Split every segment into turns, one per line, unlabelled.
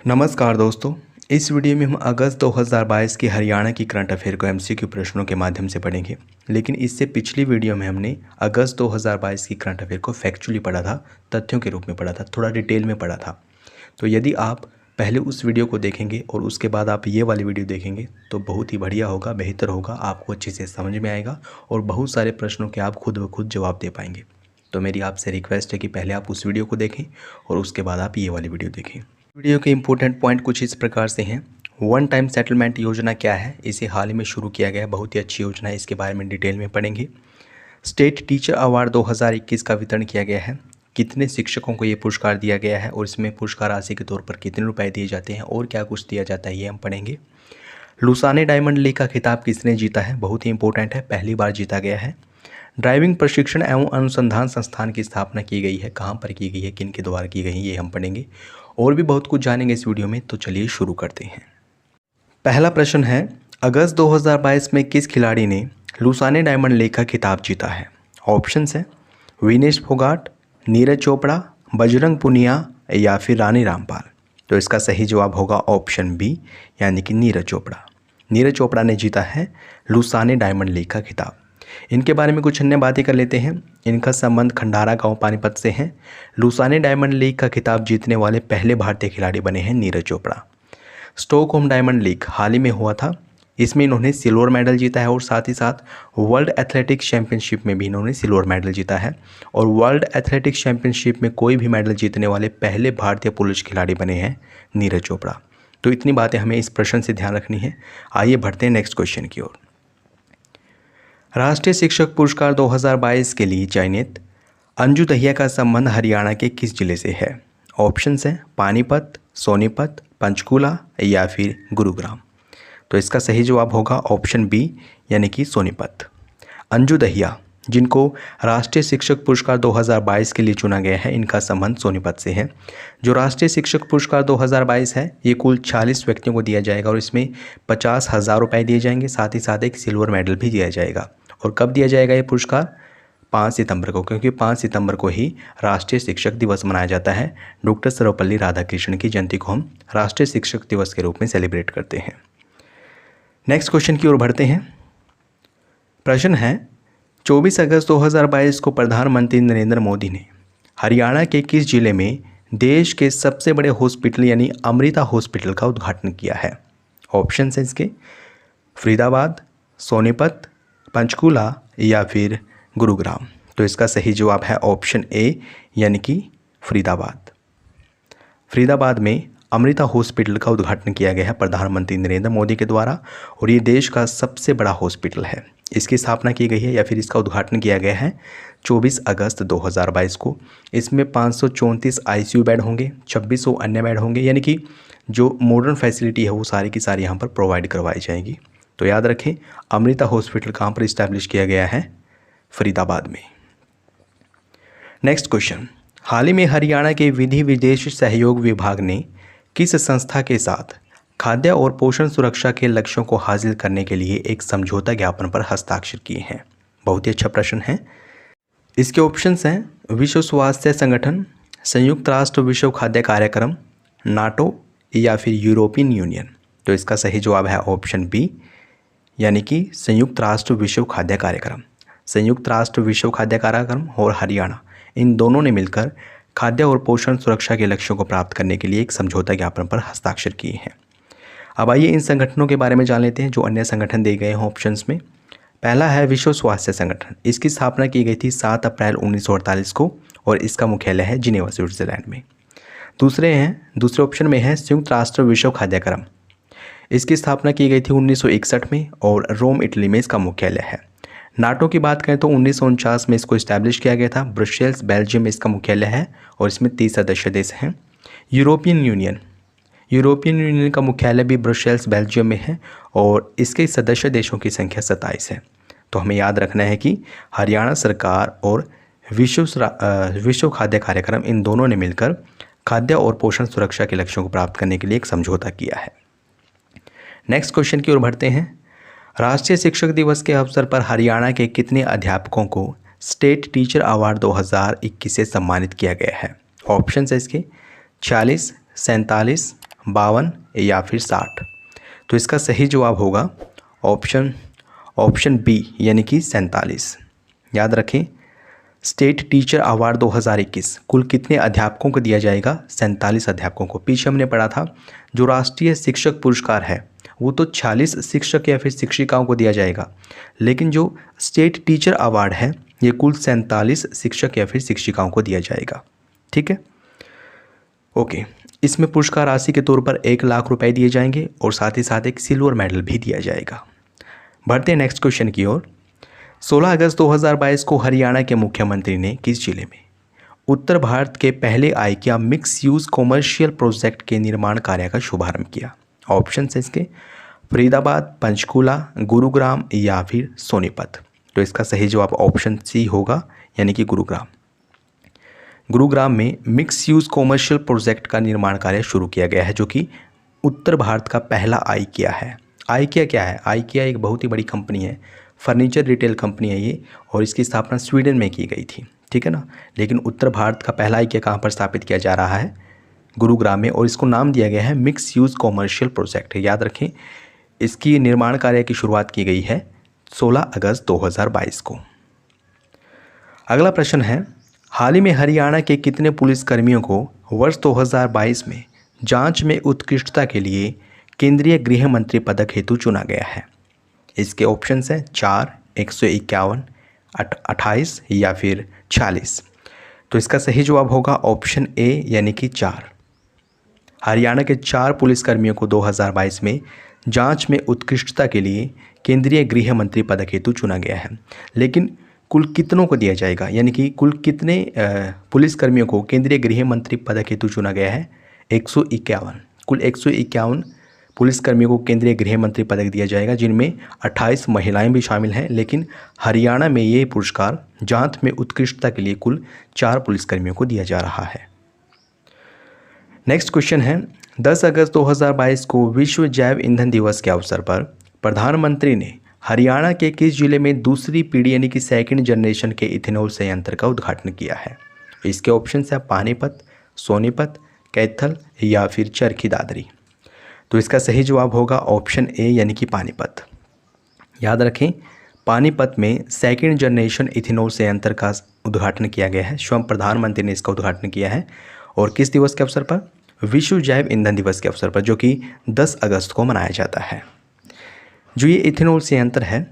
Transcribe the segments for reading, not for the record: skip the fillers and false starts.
नमस्कार दोस्तों। इस वीडियो में हम अगस्त 2022 की हरियाणा की करंट अफेयर को एमसीक्यू प्रश्नों के माध्यम से पढ़ेंगे। लेकिन इससे पिछली वीडियो में हमने अगस्त 2022 की करंट अफेयर को फैक्चुअली पढ़ा था, तथ्यों के रूप में पढ़ा था, थोड़ा डिटेल में पढ़ा था। तो यदि आप पहले उस वीडियो को देखेंगे और उसके बाद आप ये वाली वीडियो देखेंगे तो बहुत ही बढ़िया होगा, बेहतर होगा, आपको अच्छे से समझ में आएगा और बहुत सारे प्रश्नों के आप खुद ब खुद जवाब दे पाएंगे। तो मेरी आपसे रिक्वेस्ट है कि पहले आप उस वीडियो को देखें और उसके बाद आप ये वाली वीडियो देखें। वीडियो के इंपॉर्टेंट पॉइंट कुछ इस प्रकार से हैं। वन टाइम सेटलमेंट योजना क्या है, इसे हाल ही में शुरू किया गया है, बहुत ही अच्छी योजना है, इसके बारे में डिटेल में पढ़ेंगे। स्टेट टीचर अवार्ड 2021 का वितरण किया गया है, कितने शिक्षकों को ये पुरस्कार दिया गया है और इसमें पुरस्कार राशि के तौर पर कितने रुपए दिए जाते हैं और क्या कुछ दिया जाता है, ये हम पढ़ेंगे। लुसाने डायमंड लीग का खिताब किसने जीता है, बहुत ही इंपॉर्टेंट है, पहली बार जीता गया है। ड्राइविंग प्रशिक्षण एवं अनुसंधान संस्थान की स्थापना की गई है, कहाँ पर की गई है, किन के द्वारा की गई है, ये हम पढ़ेंगे और भी बहुत कुछ जानेंगे इस वीडियो में। तो चलिए शुरू करते हैं। पहला प्रश्न है, अगस्त 2022 में किस खिलाड़ी ने लुसाने डायमंड लीग का खिताब जीता है। ऑप्शंस हैं विनेश फोगाट, नीरज चोपड़ा, बजरंग पुनिया या फिर रानी रामपाल। तो इसका सही जवाब होगा ऑप्शन बी, यानी कि नीरज चोपड़ा। नीरज चोपड़ा ने जीता है लुसाने डायमंड लीग का खिताब। इनके बारे में कुछ अन्य बातें कर लेते हैं। इनका संबंध खंडारा गांव पानीपत से है। लुसाने डायमंड लीग का खिताब जीतने वाले पहले भारतीय खिलाड़ी बने हैं Neeraj Chopra. Stockholm diamond league हाल ही में हुआ था, इसमें इन्होंने सिल्वर मेडल जीता है और साथ ही साथ वर्ल्ड एथलेटिक्स चैंपियनशिप में भी इन्होंने सिल्वर मेडल जीता है और वर्ल्ड एथलेटिक्स चैंपियनशिप में कोई भी मेडल जीतने वाले पहले भारतीय पुरुष खिलाड़ी बने हैं नीरज चोपड़ा। तो इतनी बातें हमें इस प्रश्न से ध्यान रखनी है। आइए बढ़ते हैं नेक्स्ट क्वेश्चन की ओर। राष्ट्रीय शिक्षक पुरस्कार 2022 के लिए चयनित अंजू दहिया का संबंध हरियाणा के किस जिले से है। ऑप्शंस हैं पानीपत, सोनीपत, पंचकूला या फिर गुरुग्राम। तो इसका सही जवाब होगा ऑप्शन बी, यानी कि सोनीपत। अंजू दहिया, जिनको राष्ट्रीय शिक्षक पुरस्कार 2022 के लिए चुना गया है, इनका संबंध सोनीपत से है। जो राष्ट्रीय शिक्षक पुरस्कार 2022 है, ये कुल 40 व्यक्तियों को दिया जाएगा और इसमें 50,000 रुपये दिए जाएंगे, साथ ही साथ एक सिल्वर मेडल भी दिया जाएगा। और कब दिया जाएगा ये पुरस्कार? 5 सितंबर को, क्योंकि 5 सितंबर को ही राष्ट्रीय शिक्षक दिवस मनाया जाता है। डॉक्टर सर्वपल्ली राधाकृष्णन की जयंती को हम राष्ट्रीय शिक्षक दिवस के रूप में सेलिब्रेट करते हैं। नेक्स्ट क्वेश्चन की ओर बढ़ते हैं। प्रश्न है, 24 अगस्त 2022 को प्रधानमंत्री नरेंद्र मोदी ने हरियाणा के किस जिले में देश के सबसे बड़े हॉस्पिटल यानी अमृता हॉस्पिटल का उद्घाटन किया है। ऑप्शन है इसके फरीदाबाद, सोनीपत, पंचकूला या फिर गुरुग्राम। तो इसका सही जवाब है ऑप्शन ए, यानी कि फरीदाबाद। फरीदाबाद में अमृता हॉस्पिटल का उद्घाटन किया गया है प्रधानमंत्री नरेंद्र मोदी के द्वारा और ये देश का सबसे बड़ा हॉस्पिटल है। इसकी स्थापना की गई है या फिर इसका उद्घाटन किया गया है 24 अगस्त 2022 को। इसमें 534 आईसीयू बेड होंगे, 2600 अन्य बेड होंगे, यानी कि जो मॉडर्न फैसिलिटी है वो सारी की सारी यहाँ पर प्रोवाइड करवाई जाएगी। तो याद रखें, अमृता हॉस्पिटल कहाँ पर इस्टेब्लिश किया गया है? फरीदाबाद में। नेक्स्ट क्वेश्चन, हाल ही में हरियाणा के विधि विदेश सहयोग विभाग ने किस संस्था के साथ खाद्य और पोषण सुरक्षा के लक्ष्यों को हासिल करने के लिए एक समझौता ज्ञापन पर हस्ताक्षर किए हैं? बहुत ही अच्छा प्रश्न है। इसके ऑप्शंस हैं विश्व स्वास्थ्य संगठन, संयुक्त राष्ट्र विश्व खाद्य कार्यक्रम, नाटो या फिर यूरोपियन यूनियन। तो इसका सही जवाब है ऑप्शन बी, यानी कि संयुक्त राष्ट्र विश्व खाद्य कार्यक्रम। संयुक्त राष्ट्र विश्व खाद्य कार्यक्रम और हरियाणा, इन दोनों ने मिलकर खाद्य और पोषण सुरक्षा के लक्ष्यों को प्राप्त करने के लिए एक समझौता ज्ञापन पर हस्ताक्षर किए हैं। अब आइए इन संगठनों के बारे में जान लेते हैं जो अन्य संगठन दिए गए हैं ऑप्शंस में। पहला है विश्व स्वास्थ्य संगठन। इसकी स्थापना की गई थी 7 अप्रैल 1948 को और इसका मुख्यालय है जिनेवा, स्विट्जरलैंड में। दूसरे ऑप्शन में है संयुक्त राष्ट्र विश्व खाद्यक्रम। इसकी स्थापना की गई थी 1961 में और रोम, इटली में इसका मुख्यालय है। नाटो की बात करें तो 1949 में इसको इस्टेब्लिश किया गया था। ब्रसेल्स, बेल्जियम में इसका मुख्यालय है और इसमें 30 सदस्य देश हैं। यूरोपियन यूनियन का मुख्यालय भी ब्रसेल्स, बेल्जियम में है और इसके सदस्य देशों की संख्या 27 है। तो हमें याद रखना है कि हरियाणा सरकार और विश्व खाद्य कार्यक्रम, इन दोनों ने मिलकर खाद्य और पोषण सुरक्षा के लक्ष्यों को प्राप्त करने के लिए एक समझौता किया है। नेक्स्ट क्वेश्चन की ओर बढ़ते हैं। राष्ट्रीय शिक्षक दिवस के अवसर पर हरियाणा के कितने अध्यापकों को स्टेट टीचर अवार्ड 2021 से सम्मानित किया गया है? ऑप्शन है इसके 40, 47, 52 या फिर 60। तो इसका सही जवाब होगा ऑप्शन बी यानी कि 47। याद रखें, स्टेट टीचर अवार्ड 2021 कुल कितने अध्यापकों को दिया जाएगा? 47 अध्यापकों को। पीछे हमने पढ़ा था जो राष्ट्रीय शिक्षक पुरस्कार है वो तो 46 शिक्षक या फिर शिक्षिकाओं को दिया जाएगा, लेकिन जो स्टेट टीचर अवार्ड है ये कुल 47 शिक्षक या फिर शिक्षिकाओं को दिया जाएगा। ठीक है, ओके। इसमें पुरस्कार राशि के तौर पर 1 लाख रुपए दिए जाएंगे और साथ ही साथ एक सिल्वर मेडल भी दिया जाएगा। बढ़ते हैं नेक्स्ट क्वेश्चन की ओर। 16 अगस्त 2022 को हरियाणा के मुख्यमंत्री ने किस जिले में उत्तर भारत के पहले IKEA mix use commercial project के निर्माण कार्य का शुभारंभ किया? ऑप्शन है इसके फरीदाबाद, पंचकूला, गुरुग्राम या फिर सोनीपत। तो इसका सही जवाब ऑप्शन सी होगा यानी कि गुरुग्राम। गुरुग्राम में मिक्स यूज कॉमर्शियल प्रोजेक्ट का निर्माण कार्य शुरू किया गया है जो कि उत्तर भारत का पहला आइकिया है। आइकिया क्या है? आइकिया एक बहुत ही बड़ी कंपनी है, फर्नीचर रिटेल कंपनी है ये, और इसकी स्थापना स्वीडन में की गई थी। ठीक है ना, लेकिन उत्तर भारत का पहला आइकिया कहाँ पर स्थापित किया जा रहा है? गुरुग्राम में, और इसको नाम दिया गया है मिक्स यूज कॉमर्शियल प्रोजेक्ट। याद रखें, इसकी निर्माण कार्य की शुरुआत की गई है 16 अगस्त 2022 को। अगला प्रश्न है, हाल ही में हरियाणा के कितने पुलिसकर्मियों को वर्ष 2022 में जांच में उत्कृष्टता के लिए केंद्रीय गृह मंत्री पदक हेतु चुना गया है? इसके ऑप्शंस हैं 4, 151, 28 या फिर 46। तो इसका सही जवाब होगा ऑप्शन ए यानी कि 4। हरियाणा के 4 पुलिसकर्मियों को 2022 में जांच में उत्कृष्टता के लिए केंद्रीय गृह मंत्री पदक हेतु चुना गया है, लेकिन कुल कितनों को दिया जाएगा, यानी कि कुल कितने पुलिसकर्मियों को केंद्रीय गृह मंत्री पदक हेतु चुना गया है? 151। कुल 151 पुलिसकर्मियों को केंद्रीय गृह मंत्री पदक दिया जाएगा, जिनमें 28 महिलाएं भी शामिल हैं, लेकिन हरियाणा में ये पुरस्कार जांच में उत्कृष्टता के लिए कुल 4 पुलिसकर्मियों को दिया जा रहा है। नेक्स्ट क्वेश्चन है, 10 अगस्त 2022 को विश्व जैव ईंधन दिवस के अवसर पर प्रधानमंत्री ने हरियाणा के किस जिले में दूसरी पीढ़ी यानी कि सेकंड जनरेशन के इथेनॉल संयंत्र का उद्घाटन किया है? इसके ऑप्शन है पानीपत, सोनीपत, कैथल या फिर चरखी दादरी। तो इसका सही जवाब होगा ऑप्शन ए यानी कि पानीपत। याद रखें, पानीपत में सेकंड जनरेशन इथेनॉल संयंत्र का उद्घाटन किया गया है। स्वयं प्रधानमंत्री ने इसका उद्घाटन किया है, और किस दिवस के अवसर पर? विश्व जैव ईंधन दिवस के अवसर पर, जो कि 10 अगस्त को मनाया जाता है। जो ये इथेनॉल संयंत्र है,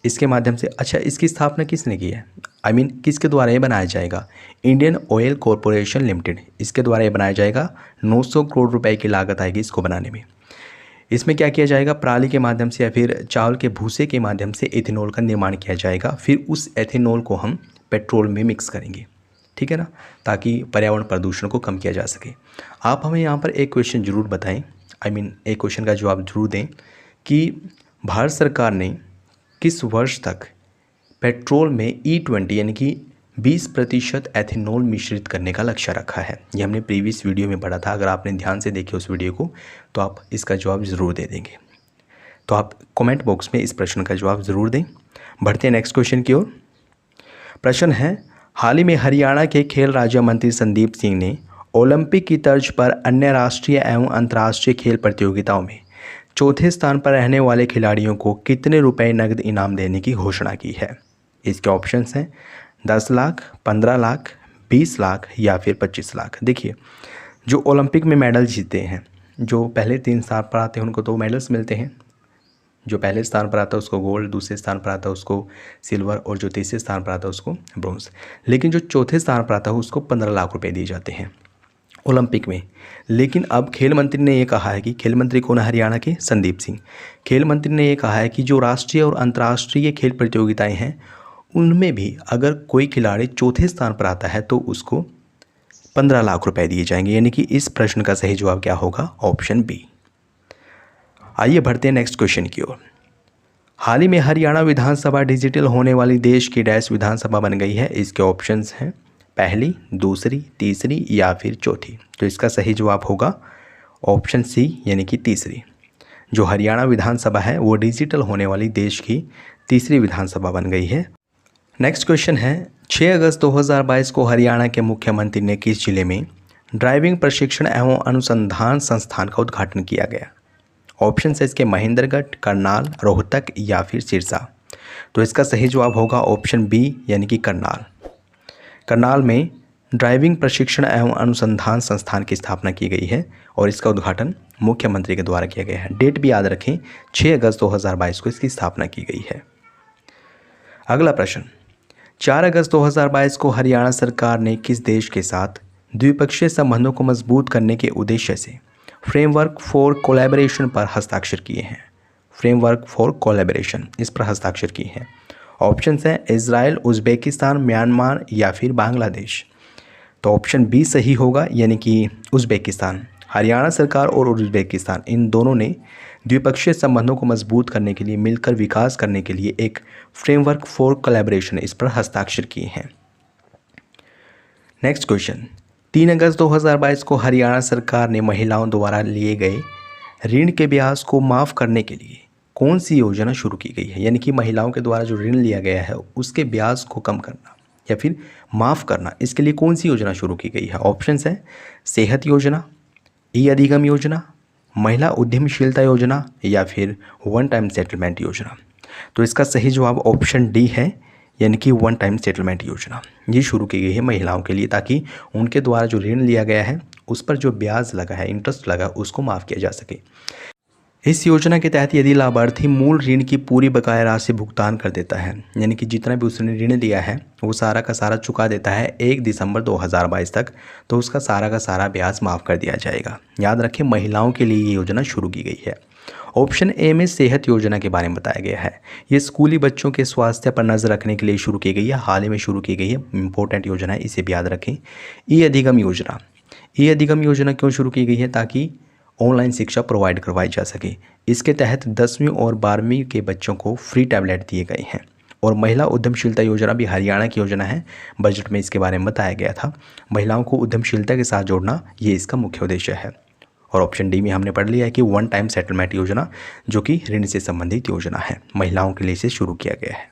इसके माध्यम से, अच्छा, इसकी स्थापना किसने की है? किसके द्वारा ये बनाया जाएगा? इंडियन ऑयल कॉरपोरेशन लिमिटेड, इसके द्वारा ये बनाया जाएगा। 900 करोड़ रुपए की लागत आएगी इसको बनाने में। इसमें क्या किया जाएगा? पराली के माध्यम से या फिर चावल के भूसे के माध्यम से इथेनॉल का निर्माण किया जाएगा। फिर उस एथेनॉल को हम पेट्रोल में मिक्स करेंगे, ठीक है ना, ताकि पर्यावरण प्रदूषण को कम किया जा सके। आप हमें यहाँ पर एक क्वेश्चन जरूर बताएं, एक क्वेश्चन का जवाब जरूर दें कि भारत सरकार ने किस वर्ष तक पेट्रोल में E20 यानी कि 20% एथेनॉल मिश्रित करने का लक्ष्य रखा है? ये हमने प्रीवियस वीडियो में पढ़ा था। अगर आपने ध्यान से देखी उस वीडियो को तो आप इसका जवाब ज़रूर दे देंगे। तो आप कमेंट बॉक्स में इस प्रश्न का जवाब ज़रूर दें। बढ़ते हैं नेक्स्ट क्वेश्चन की ओर। प्रश्न है, हाल ही में हरियाणा के खेल राज्य मंत्री संदीप सिंह ने ओलंपिक की तर्ज पर अन्य राष्ट्रीय एवं अंतर्राष्ट्रीय खेल प्रतियोगिताओं में चौथे स्थान पर रहने वाले खिलाड़ियों को कितने रुपए नगद इनाम देने की घोषणा की है? इसके ऑप्शंस हैं 10 लाख, 15 लाख, 20 लाख या फिर 25 लाख। देखिए, जो ओलंपिक में मेडल जीते हैं, जो पहले 3 स्थान पर आते हैं उनको 2 मेडल्स मिलते हैं। जो पहले स्थान पर आता है उसको गोल्ड, दूसरे स्थान पर आता है उसको सिल्वर, और जो तीसरे स्थान पर आता है उसको ब्रोंज। लेकिन जो चौथे स्थान पर आता है उसको 15 लाख रुपए दिए जाते हैं ओलंपिक में। लेकिन अब खेल मंत्री ने ये कहा है कि, खेल मंत्री कौन है हरियाणा के? संदीप सिंह। खेल मंत्री ने ये कहा है कि जो राष्ट्रीय और अंतर्राष्ट्रीय खेल प्रतियोगिताएं हैं उनमें भी अगर कोई खिलाड़ी चौथे स्थान पर आता है तो उसको 15 लाख रुपए दिए जाएंगे। यानी कि इस प्रश्न का सही जवाब क्या होगा? Option B. आइए बढ़ते हैं नेक्स्ट क्वेश्चन की ओर। हाल ही में हरियाणा विधानसभा डिजिटल होने वाली देश की डैश विधानसभा बन गई है। इसके ऑप्शंस हैं पहली, दूसरी, तीसरी या फिर चौथी। तो इसका सही जवाब होगा ऑप्शन सी यानी कि तीसरी। जो हरियाणा विधानसभा है वो डिजिटल होने वाली देश की तीसरी विधानसभा बन गई है। नेक्स्ट क्वेश्चन है, 6 अगस्त 2022 को हरियाणा के मुख्यमंत्री ने किस जिले में ड्राइविंग प्रशिक्षण एवं अनुसंधान संस्थान का उद्घाटन किया गया? ऑप्शन है इसके महेंद्रगढ़, करनाल, रोहतक या फिर सिरसा। तो इसका सही जवाब होगा ऑप्शन बी यानी कि करनाल। करनाल में ड्राइविंग प्रशिक्षण एवं अनुसंधान संस्थान की स्थापना की गई है और इसका उद्घाटन मुख्यमंत्री के द्वारा किया गया है। डेट भी याद रखें, 6 अगस्त 2022 को इसकी स्थापना की गई है। अगला प्रश्न, 4 अगस्त 2022 को हरियाणा सरकार ने किस देश के साथ द्विपक्षीय संबंधों को मजबूत करने के उद्देश्य से फ्रेमवर्क फॉर कोलैबोरेशन पर हस्ताक्षर किए हैं? फ्रेमवर्क फॉर कोलैबोरेशन, इस पर हस्ताक्षर किए हैं। ऑप्शन हैं इजराइल, उज़्बेकिस्तान, म्यांमार या फिर बांग्लादेश। तो ऑप्शन बी सही होगा यानी कि उज़्बेकिस्तान। हरियाणा सरकार और उज़्बेकिस्तान इन दोनों ने द्विपक्षीय संबंधों को मजबूत करने के लिए, मिलकर विकास करने के लिए एक फ्रेमवर्क फॉर कोलैबोरेशन, इस पर हस्ताक्षर किए हैं। नेक्स्ट क्वेश्चन, 3 अगस्त 2022 को हरियाणा सरकार ने महिलाओं द्वारा लिए गए ऋण के ब्याज को माफ़ करने के लिए कौन सी योजना शुरू की गई है? यानी कि महिलाओं के द्वारा जो ऋण लिया गया है उसके ब्याज को कम करना या फिर माफ़ करना, इसके लिए कौन सी योजना शुरू की गई है? ऑप्शंस हैं सेहत योजना, ई अधिगम योजना, महिला उद्यमशीलता योजना या फिर वन टाइम सेटलमेंट योजना। तो इसका सही जवाब ऑप्शन डी है यानी कि वन टाइम सेटलमेंट योजना। ये शुरू की गई है महिलाओं के लिए ताकि उनके द्वारा जो ऋण लिया गया है उस पर जो ब्याज लगा है, इंटरेस्ट लगा, उसको माफ़ किया जा सके। इस योजना के तहत यदि लाभार्थी मूल ऋण की पूरी बकाया राशि भुगतान कर देता है, यानी कि जितना भी उसने ऋण लिया है वो सारा का सारा चुका देता है 1 दिसंबर 2022 तक, तो उसका सारा का सारा ब्याज माफ़ कर दिया जाएगा। याद रखें, महिलाओं के लिए ये योजना शुरू की गई है। ऑप्शन ए में सेहत योजना के बारे में बताया गया है। ये स्कूली बच्चों के स्वास्थ्य पर नज़र रखने के लिए शुरू की गई है, हाल ही में शुरू की गई है, इंपॉर्टेंट योजना है, इसे भी याद रखें। ई अधिगम योजना, ई अधिगम योजना क्यों शुरू की गई है? ताकि ऑनलाइन शिक्षा प्रोवाइड करवाई जा सके। इसके तहत 10वीं और 12वीं के बच्चों को फ्री टैबलेट दिए गए हैं। और महिला उद्यमशीलता योजना भी हरियाणा की योजना है, बजट में इसके बारे में बताया गया था। महिलाओं को उद्यमशीलता के साथ जोड़ना ये इसका मुख्य उद्देश्य है। और ऑप्शन डी में हमने पढ़ लिया है कि वन टाइम सेटलमेंट योजना, जो कि ऋण से संबंधित योजना है, महिलाओं के लिए इसे शुरू किया गया है।